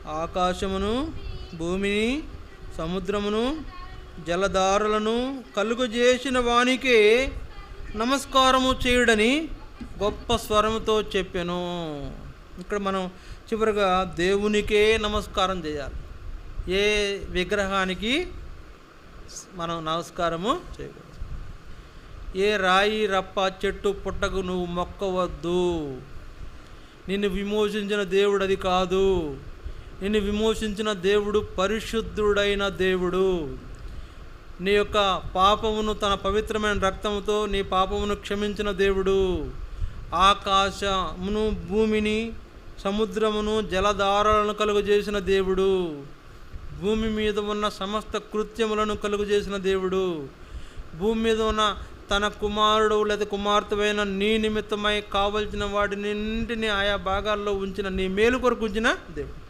ఆకాశమును, భూమిని, సముద్రమును, జలధారలను కలుగజేసిన వానికే నమస్కారము చేయుడని గొప్ప స్వరముతో చెప్పాను. ఇక్కడ మనం చివరిగా దేవునికే నమస్కారం చేయాలి. ఏ విగ్రహానికి మనం నమస్కారము చేయకూడదు. ఏ రాయి, రప్ప, చెట్టు, పుట్టకు నువ్వు మొక్కవద్దు. నిన్ను విమోచించిన దేవుడు అది కాదు. నిన్ను విమోచించిన దేవుడు పరిశుద్ధుడైన దేవుడు. నీ యొక్క పాపమును తన పవిత్రమైన రక్తముతో నీ పాపమును క్షమించిన దేవుడు. ఆకాశమును, భూమిని, సముద్రమును, జలధారలను కలుగజేసిన దేవుడు. భూమి మీద ఉన్న సమస్త కృత్యములను కలుగజేసిన దేవుడు. భూమి మీద ఉన్న తన కుమారుడు లేదా కుమార్తెవైన నీ నిమిత్తమై కావలసిన వాటినింటిని ఆయా భాగాల్లో ఉంచిన నీ మేలు కొరకు ఉంచిన దేవుడు.